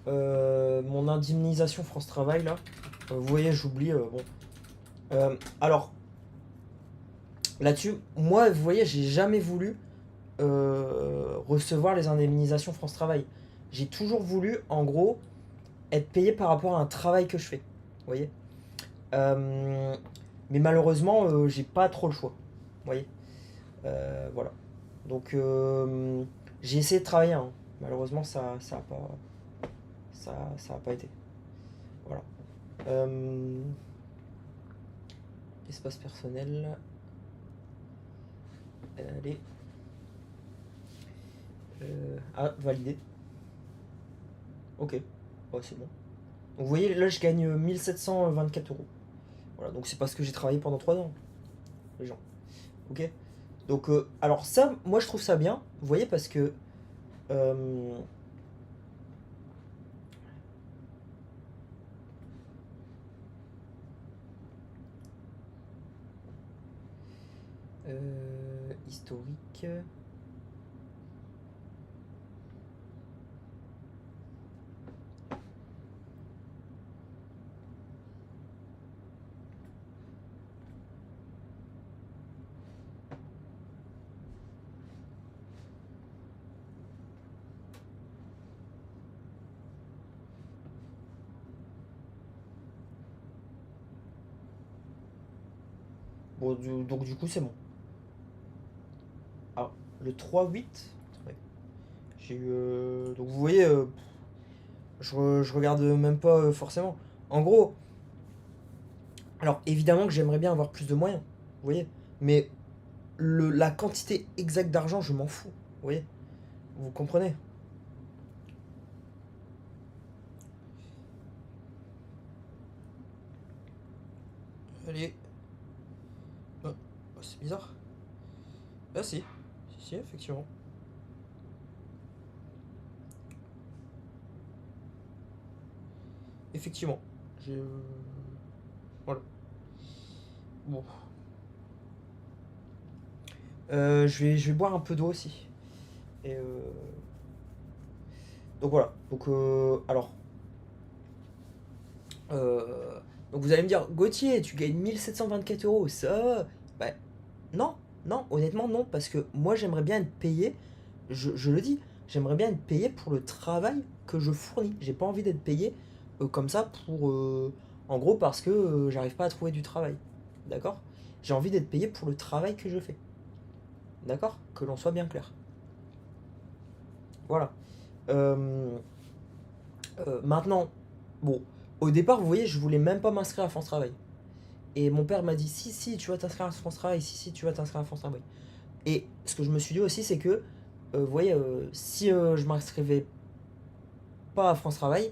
Mon indemnisation France Travail là. Vous voyez, j'oublie. Bon. Alors, là-dessus, moi, vous voyez, j'ai jamais voulu recevoir les indemnisations France Travail. J'ai toujours voulu, en gros, être payé par rapport à un travail que je fais. Vous voyez. Euh, mais malheureusement, j'ai pas trop le choix. Vous voyez. Voilà. Donc, j'ai essayé de travailler, hein. Malheureusement, ça a pas été. Voilà. Euh, Espace personnel. Allez. Ah, validé. Ok. Ouais, c'est bon. Donc vous voyez, là je gagne 1724 euros. Voilà, donc c'est parce que j'ai travaillé pendant 3 ans, les gens. Ok. Donc, alors ça, moi je trouve ça bien, vous voyez, parce que. euh, Historique. Bon, donc du coup c'est bon. Alors, le 3-8. Attendez. J'ai eu. Donc vous voyez, je regarde même pas forcément. En gros, alors évidemment que j'aimerais bien avoir plus de moyens, vous voyez. Mais la quantité exacte d'argent, je m'en fous, vous voyez. Vous comprenez. Allez. Oh, c'est bizarre. Ah si. Si, si, effectivement. Effectivement. J'ai... Voilà. Bon. Je vais boire un peu d'eau aussi. Et donc voilà. Donc, alors... euh, donc vous allez me dire, Gauthier, tu gagnes 1724 euros, ça... Bah, non, non, honnêtement non, parce que moi j'aimerais bien être payé, je le dis, j'aimerais bien être payé pour le travail que je fournis. J'ai pas envie d'être payé comme ça pour... en gros parce que j'arrive pas à trouver du travail. D'accord. J'ai envie d'être payé pour le travail que je fais. D'accord. Que l'on soit bien clair. Voilà. Euh, Maintenant, bon, au départ, vous voyez, je voulais même pas m'inscrire à France Travail. Et mon père m'a dit, si, si, tu vas t'inscrire à France Travail, si, si, tu vas t'inscrire à France Travail. Et ce que je me suis dit aussi, c'est que, vous voyez, si je m'inscrivais pas à France Travail,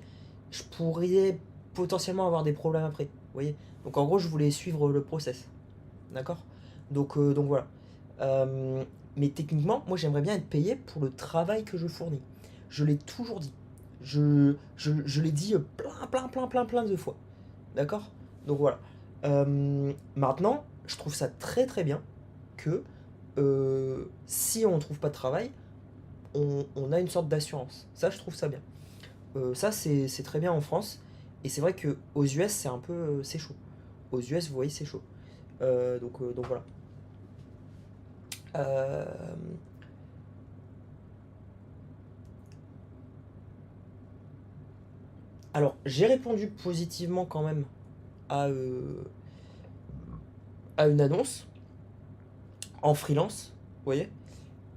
je pourrais potentiellement avoir des problèmes après. Vous voyez. Donc en gros, je voulais suivre le process. D'accord. Donc voilà. Euh, mais techniquement, moi j'aimerais bien être payé pour le travail que je fournis. Je l'ai toujours dit. Je l'ai dit plein de fois. D'accord. Donc voilà. Maintenant, je trouve ça très très bien que si on ne trouve pas de travail, on a une sorte d'assurance. Ça, je trouve ça bien. Ça, c'est très bien en France. Et c'est vrai qu'aux US, c'est un peu. C'est chaud. Aux US, vous voyez, c'est chaud. Donc voilà. Euh, alors, j'ai répondu positivement quand même à, euh, à une annonce en freelance, vous voyez.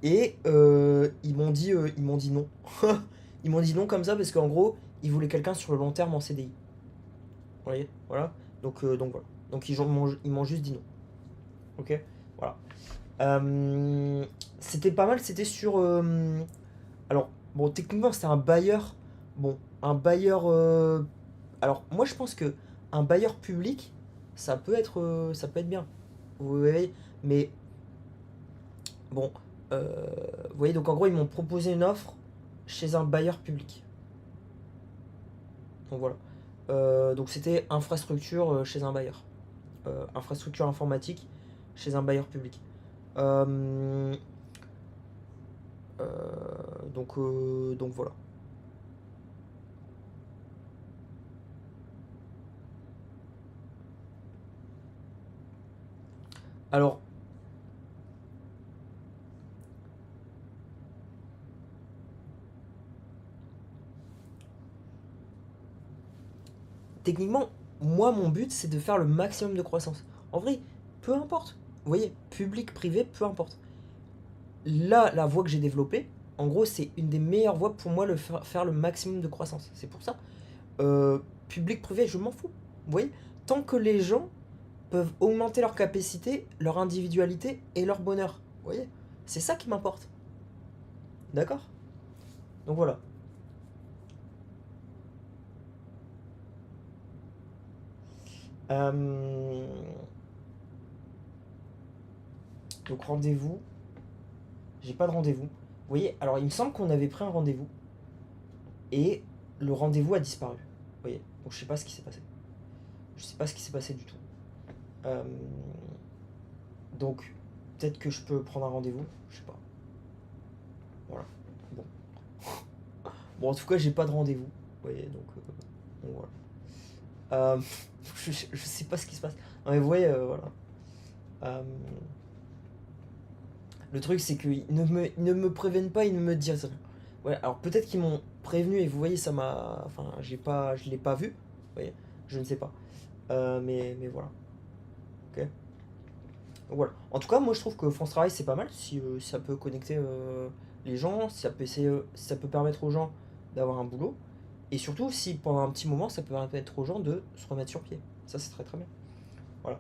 Et ils m'ont dit non. Ils m'ont dit non comme ça parce qu'en gros, ils voulaient quelqu'un sur le long terme en CDI. Vous voyez, voilà. Donc voilà. Donc ils m'ont juste dit non. Ok, voilà. C'était pas mal, c'était sur. Alors, bon, techniquement, c'était un bailleur. Bon, un bailleur. Alors, moi, je pense que un bailleur public, ça peut être bien. Vous voyez, mais bon, vous voyez, donc en gros, ils m'ont proposé une offre chez un bailleur public. Donc voilà. Donc c'était infrastructure chez un bailleur. Infrastructure informatique chez un bailleur public. Euh, donc voilà. Alors, techniquement, moi, mon but, c'est de faire le maximum de croissance. En vrai, peu importe. Vous voyez, public, privé, peu importe. Là, la voie que j'ai développée, en gros, c'est une des meilleures voies pour moi, faire le maximum de croissance. C'est pour ça. Euh, Public, privé, je m'en fous. Vous voyez, tant que les gens peuvent augmenter leur capacité, leur individualité et leur bonheur. Vous voyez, c'est ça qui m'importe. D'accord. Donc voilà. Euh, Donc rendez-vous. J'ai pas de rendez-vous. Vous voyez, alors il me semble qu'on avait pris un rendez-vous et le rendez-vous a disparu. Vous voyez, donc je sais pas ce qui s'est passé. Je sais pas ce qui s'est passé du tout. Euh, donc peut-être que je peux prendre un rendez-vous. Je sais pas. Voilà. Bon. Bon, en tout cas, j'ai pas de rendez-vous. Vous voyez, donc voilà. Je sais pas ce qui se passe. Non, mais vous voyez, voilà. Euh, le truc, c'est qu'ils ils ne me préviennent pas, ils ne me disent rien. Ouais, alors peut-être qu'ils m'ont prévenu et vous voyez, ça m'a. Enfin, je l'ai pas vu. Vous voyez, je ne sais pas. Mais voilà. Ok. Donc voilà. En tout cas, moi je trouve que France Travail c'est pas mal. Si ça peut connecter les gens, si ça peut essayer, si ça peut permettre aux gens d'avoir un boulot. Et surtout, si pendant un petit moment, ça peut permettre aux gens de se remettre sur pied. Ça, c'est très très bien. Voilà.